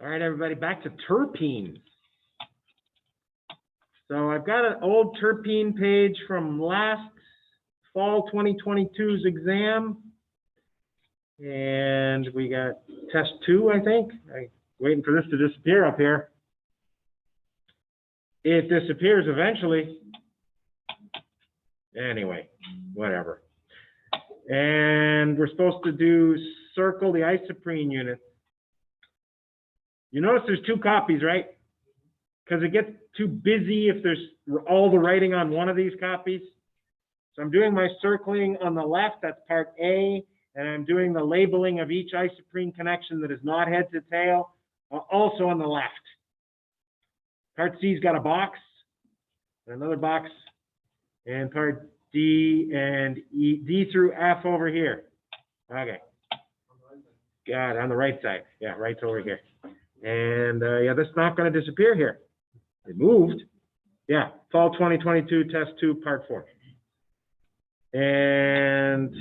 All right, everybody, back to terpenes. So I've got an old terpene page from last fall 2022's exam. And we got test 2, I think. I'm waiting for this to disappear up here. It disappears eventually. Anyway, whatever. And we're supposed to circle the isoprene unit. You notice there's 2 copies, right? Because it gets too busy if there's all the writing on one of these copies. So I'm doing my circling on the left, that's part A, and I'm doing the labeling of each isoprene connection that is not head to tail, also on the left. Part C's got a box, and another box, and part D and E, D through F over here. Okay. Got it, on the right side. Yeah, right's over here. And yeah, that's not going to disappear here. It moved. Yeah, fall 2022, test 2, part 4. And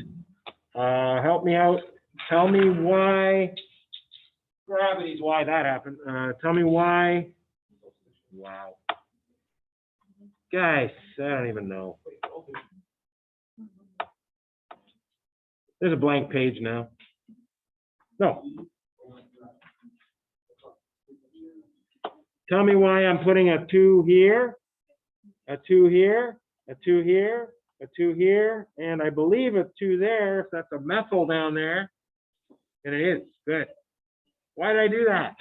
help me out. Tell me why gravity's why that happened. Tell me why. Wow. Guys, I don't even know. There's a blank page now. No. Tell me why I'm putting a 2 here, a 2 here, a 2 here, a 2 here, and I believe a 2 there, if that's a methyl down there. And it is. Good. Why did I do that?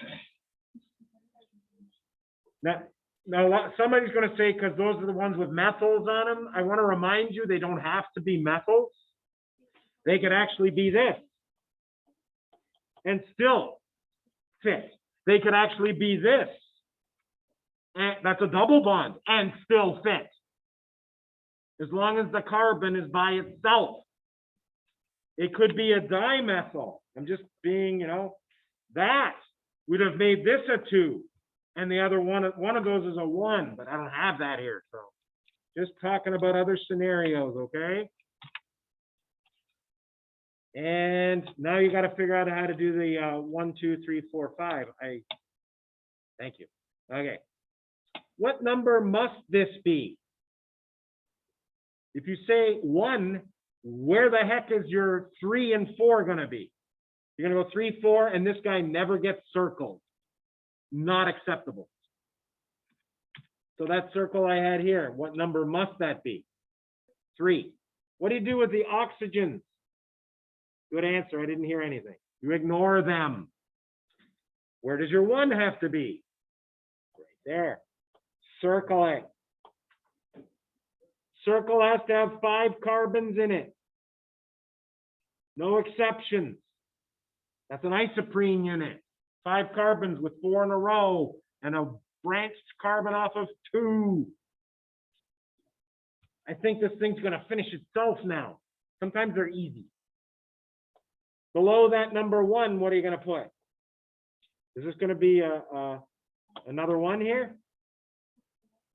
Now somebody's going to say, because those are the ones with methyls on them. I want to remind you, they don't have to be methyls. They could actually be this and still fit. They could actually be this. And that's a double bond and still fit. As long as the carbon is by itself. It could be a dimethyl. I'm just being, that would have made this a 2. And the other one of those is a 1, but I don't have that here. So just talking about other scenarios, okay? And now you got to figure out how to do the 1, 2, 3, 4, 5. Thank you. Okay. What number must this be? If you say 1, where the heck is your 3 and 4 going to be? You're going to go 3, 4, and this guy never gets circled. Not acceptable. So that circle I had here, what number must that be? 3. What do you do with the oxygens? Good answer. I didn't hear anything. You ignore them. Where does your 1 have to be? Right there. Circle it. Circle has to have 5 carbons in it. No exceptions. That's an isoprene unit. 5 carbons with 4 in a row and a branched carbon off of 2. I think this thing's going to finish itself now. Sometimes they're easy. Below that number 1, what are you going to put? Is this going to be another 1 here?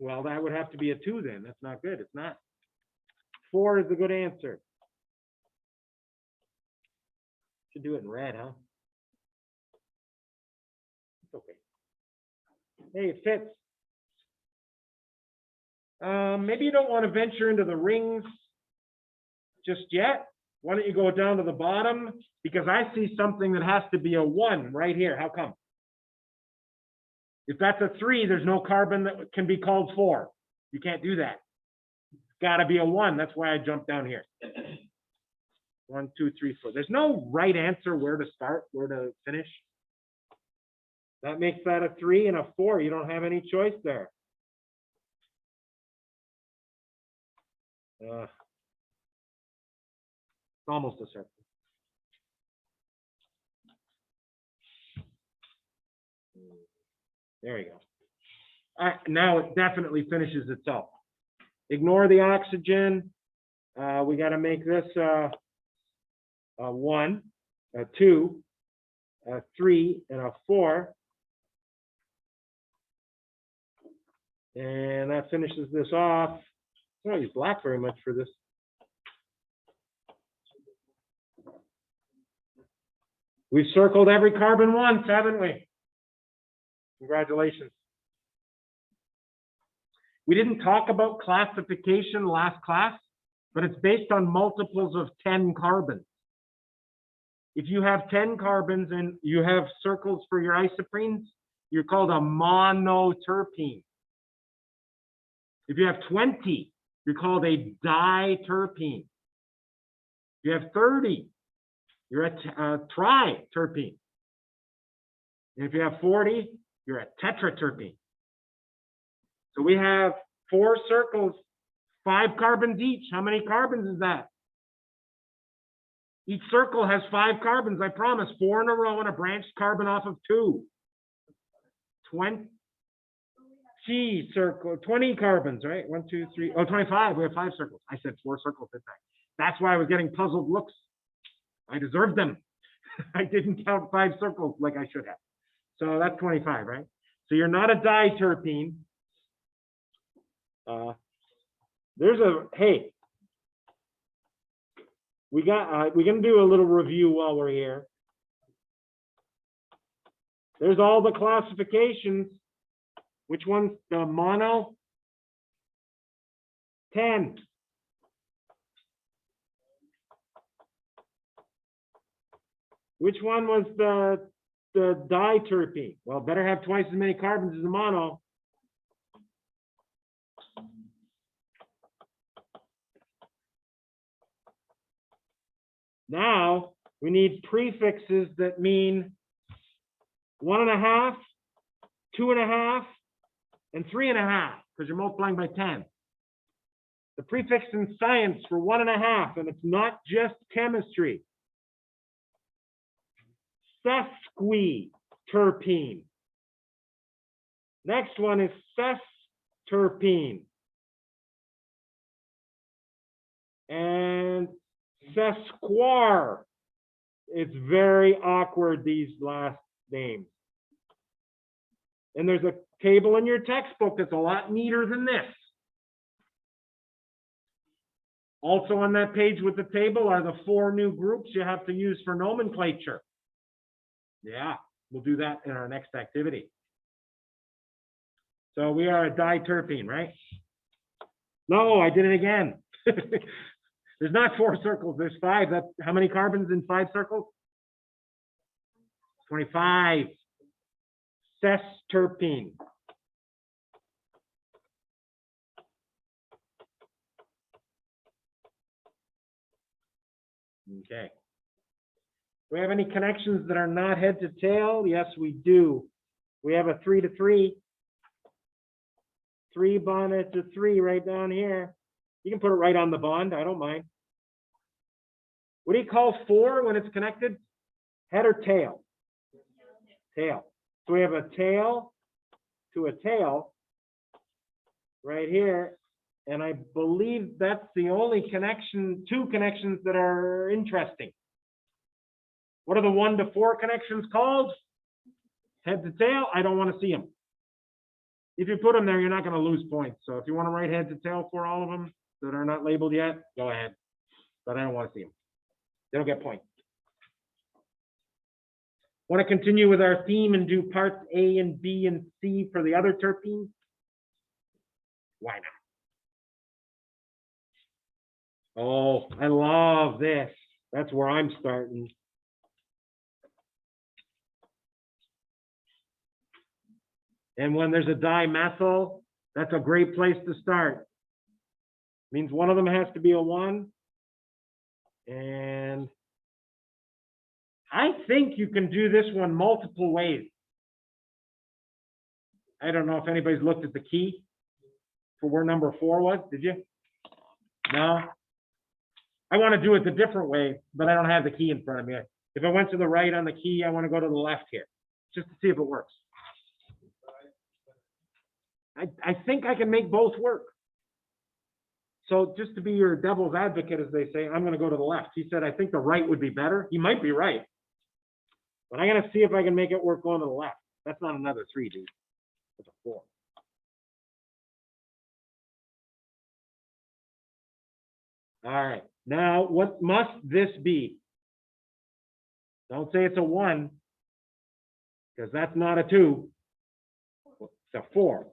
Well, that would have to be a 2 then. That's not good. It's not. 4 is the good answer. Should do it in red, huh? It's okay. Hey, it fits. Maybe you don't want to venture into the rings just yet. Why don't you go down to the bottom? Because I see something that has to be a 1 right here. How come? If that's a 3, there's no carbon that can be called 4. You can't do that. It's got to be a 1. That's why I jumped down here. 1, 2, 3, 4. There's no right answer where to start, where to finish. That makes that a 3 and a 4. You don't have any choice there. It's almost a circle. There you go. Now it definitely finishes itself. Ignore the oxygen. We got to make this a 1, a 2, a 3, and a 4. And that finishes this off. I don't use black very much for this. We've circled every carbon once, haven't we? Congratulations. We didn't talk about classification last class, but it's based on multiples of 10 carbons. If you have 10 carbons and you have circles for your isoprenes, you're called a monoterpene. If you have 20, you're called a diterpene. If you have 30, you're a triterpene. And if you have 40, you're a tetraterpene. So we have 4 circles, 5 carbons each. How many carbons is that? Each circle has 5 carbons, I promise. 4 in a row and a branched carbon off of 2. 20 circle, 20 carbons, right? 1, 2, 3, 25. We have 5 circles. I said 4 circles, didn't I? That's why I was getting puzzled looks. I deserved them. I didn't count 5 circles like I should have. So that's 25, right? So you're not a diterpene. Hey, we're gonna do a little review while we're here. There's all the classifications. Which one's the mono? 10. Which one was the diterpene? Well, better have twice as many carbons as the mono. Now we need prefixes that mean 1.5, 2.5, and 3.5, because you're multiplying by 10. The prefix in science for 1.5, and it's not just chemistry. Sesquiterpene. Next one is sesterpene. And sesquar. It's very awkward, these last names. And there's a table in your textbook that's a lot neater than this. Also on that page with the table are the 4 new groups you have to use for nomenclature. Yeah, we'll do that in our next activity. So we are a diterpene, right? No, I did it again. There's not 4 circles, there's 5. That's how many carbons in 5 circles? 25. Sesterpene. Okay. Do we have any connections that are not head to tail? Yes, we do. We have a 3 to 3. 3 bonded to 3 right down here. You can put it right on the bond. I don't mind. What do you call 4 when it's connected? Head or tail? Tail. So we have a tail to a tail right here. And I believe that's the only connection, 2 connections that are interesting. What are the 1 to 4 connections called? Head to tail. I don't want to see them. If you put them there, you're not going to lose points. So if you want to write head to tail for all of them that are not labeled yet, go ahead. But I don't want to see them. They don't get points. Want to continue with our theme and do parts A and B and C for the other terpenes? Why not? Oh, I love this. That's where I'm starting. And when there's a dimethyl, that's a great place to start. Means one of them has to be a 1. And I think you can do this one multiple ways. I don't know if anybody's looked at the key for where number 4 was. Did you? No? I want to do it the different way, but I don't have the key in front of me. If I went to the right on the key, I want to go to the left here, just to see if it works. I think I can make both work. So just to be your devil's advocate, as they say, I'm going to go to the left. He said, I think the right would be better. He might be right. But I'm going to see if I can make it work going to the left. That's not another 3, dude. That's a 4. All right. Now, what must this be? Don't say it's a 1, because that's not a 2. It's a 4.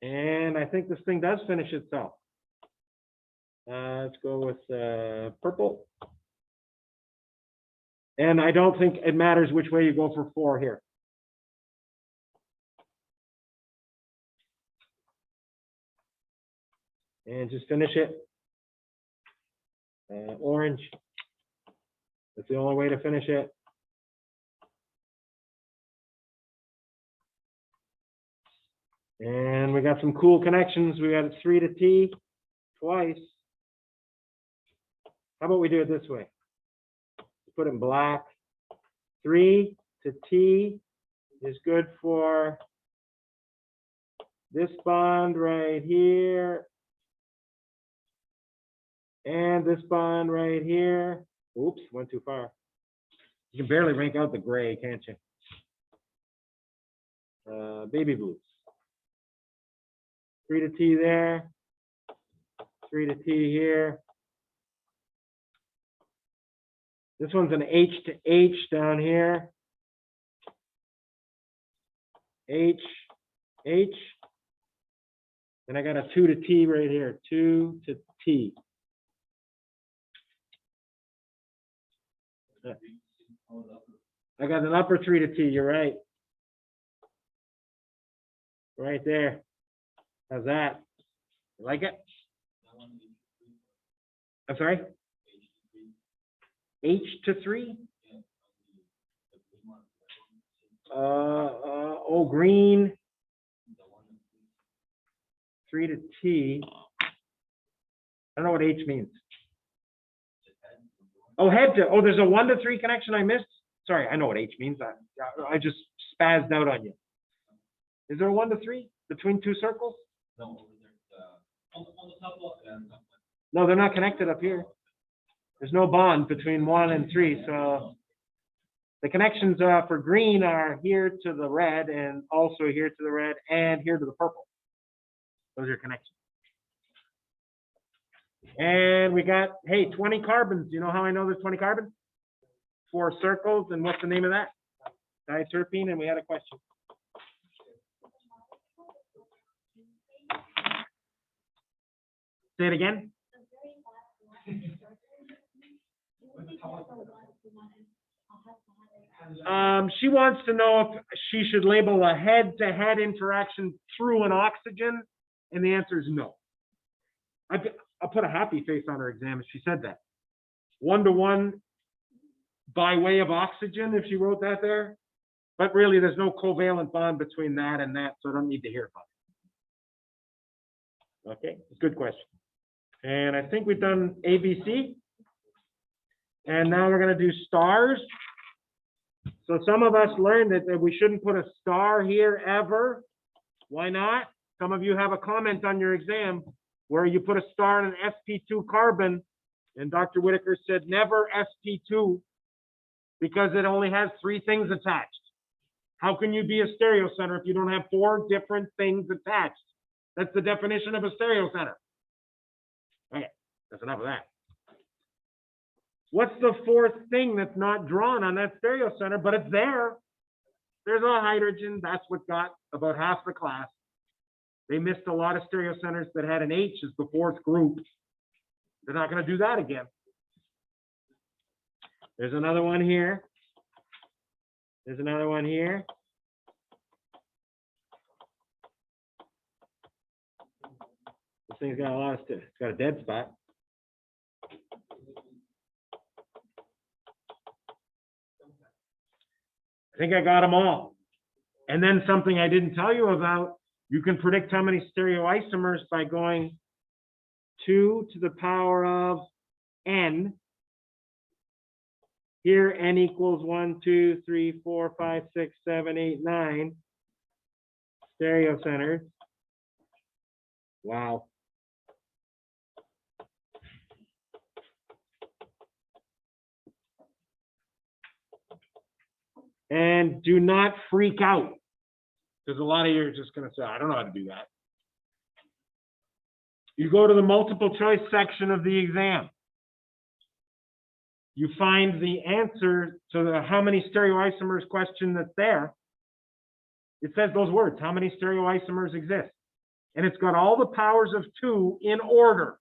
And I think this thing does finish itself. Let's go with purple. And I don't think it matters which way you go for 4 here. And just finish it. Orange. That's the only way to finish it. And we got some cool connections. We got a 3 to T twice. How about we do it this way? Put it in black. 3 to T is good for this bond right here. And this bond right here. Oops, went too far. You can barely rank out the gray, can't you? Baby blues. 3 to T there. 3 to T here. This one's an H to H down here. H, H. And I got a 2 to T right here. 2 to T. I got an upper 3 to T, you're right. Right there. How's that? You like it? I'm sorry? H to 3? Oh, green. 3 to T. I don't know what H means. Oh, head to, oh, there's a 1 to 3 connection I missed. Sorry, I know what H means. I just spazzed out on you. Is there a 1 to 3 between 2 circles? No, on the top of No, they're not connected up here. There's no bond between 1 and 3. So the connections for green are here to the red and also here to the red and here to the purple. Those are connections. And we got, hey, 20 carbons. You know how I know there's 20 carbons? 4 circles. And what's the name of that? Diterpene. And we had a question. Say it again. She wants to know if she should label a head-to-head interaction through an oxygen, and the answer is no. I'll put a happy face on her exam if she said that. 1-to-1 by way of oxygen, if she wrote that there. But really, there's no covalent bond between that and that, so I don't need to hear about it. Okay, good question. And I think we've done ABC. And now we're going to do stars. So some of us learned that we shouldn't put a star here ever. Why not? Some of you have a comment on your exam where you put a star in an sp2 carbon, and Dr. Whitaker said never sp2 because it only has 3 things attached. How can you be a stereo center if you don't have 4 different things attached? That's the definition of a stereo center. Okay, that's enough of that. What's the 4th thing that's not drawn on that stereo center, but it's there? There's a hydrogen. That's what got about half the class. They missed a lot of stereo centers that had an H as the 4th group. They're not going to do that again. There's another one here. There's another one here. This thing's got a lot of stuff. It's got a dead spot. I think I got them all. And then something I didn't tell you about, you can predict how many stereoisomers by going 2 to the power of n. Here, n equals 1, 2, 3, 4, 5, 6, 7, 8, 9 stereo centers. Wow. And do not freak out, because a lot of you are just going to say, I don't know how to do that. You go to the multiple choice section of the exam. you find the answer to the how many stereoisomers question that's there. It says those words, how many stereoisomers exist? And it's got all the powers of 2 in order.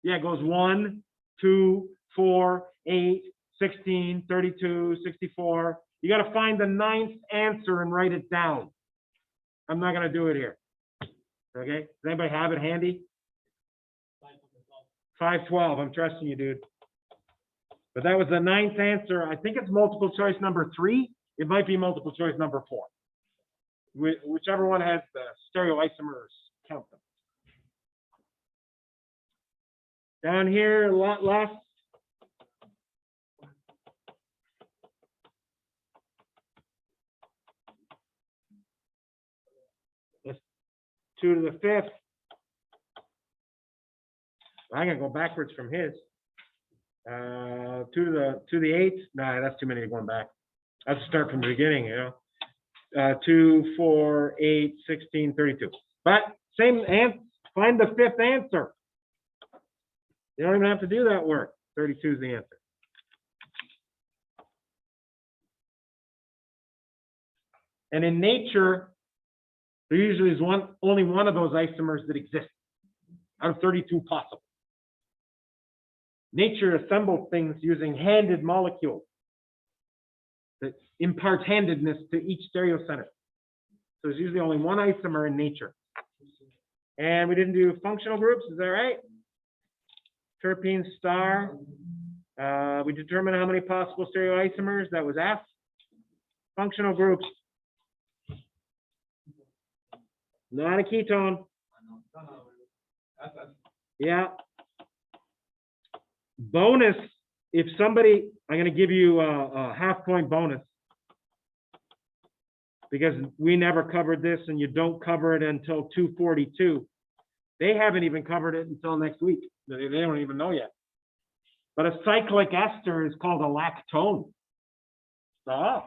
Yeah, it goes 1, 2, 4, 8, 16, 32, 64. You got to find the 9th answer and write it down. I'm not going to do it here. Okay? Does anybody have it handy? 512. I'm trusting you, dude. But that was the 9th answer. I think it's multiple choice number 3. It might be multiple choice number 4. Whichever one has the stereoisomers, count them. Down here, last. That's 2 to the 5th. I'm gonna go backwards from his. 2 to the 8th. Nah, that's too many going back. I have to start from the beginning, you know. 2, 4, 8, 16, 32. But same answer. Find the 5th answer. You don't even have to do that work. 32 is the answer. And in nature, there usually is only one of those isomers that exist out of 32 possible. Nature assembles things using handed molecules that imparts handedness to each stereocenter. So there's usually only one isomer in nature. And we didn't do functional groups, is that right? Terpenes star. We determined how many possible stereoisomers. That was F. Functional groups. Not a ketone. Yeah. Bonus, if somebody, I'm going to give you a half-point bonus because we never covered this and you don't cover it until 242. They haven't even covered it until next week. They don't even know yet. But a cyclic ester is called a lactone. So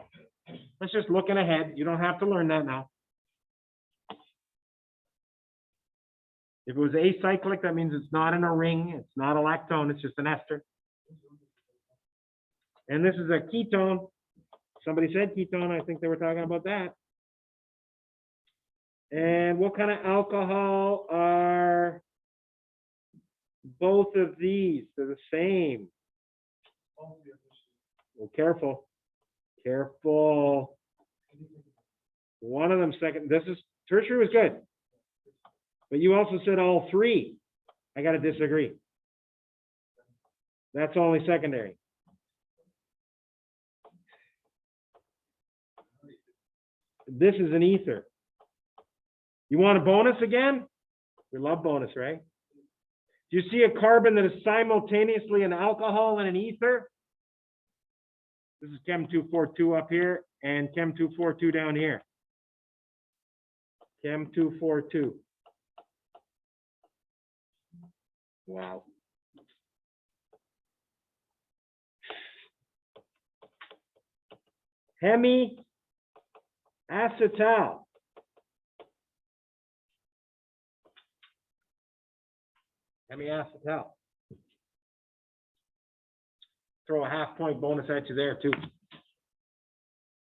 that's just looking ahead. You don't have to learn that now. If it was acyclic, that means it's not in a ring. It's not a lactone. It's just an ester. And this is a ketone. Somebody said ketone. I think they were talking about that. And what kind of alcohol are both of these? They're the same. Well, careful. Careful. One of them second. This is tertiary was good. But you also said all 3. I got to disagree. That's only secondary. This is an ether. You want a bonus again? We love bonus, right? Do you see a carbon that is simultaneously an alcohol and an ether? This is Chem 242 up here and Chem 242 down here. Chem 242. Wow. Hemiacetal. Hemiacetal. Throw a half-point bonus at you there too.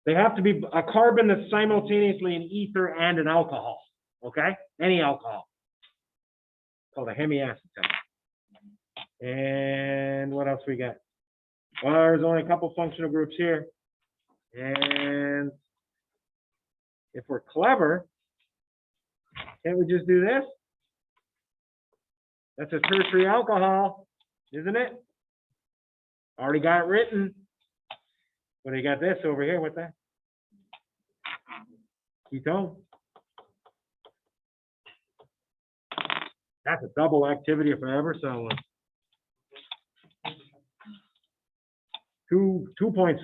They have to be a carbon that's simultaneously an ether and an alcohol. Okay? Any alcohol. Called a hemiacetal. And what else we got? Well, there's only a couple functional groups here. And if we're clever, can't we just do this? That's a tertiary alcohol, isn't it? Already got it written. But you got this over here. What's that? Ketone. That's a double activity if I ever saw one. 2 points.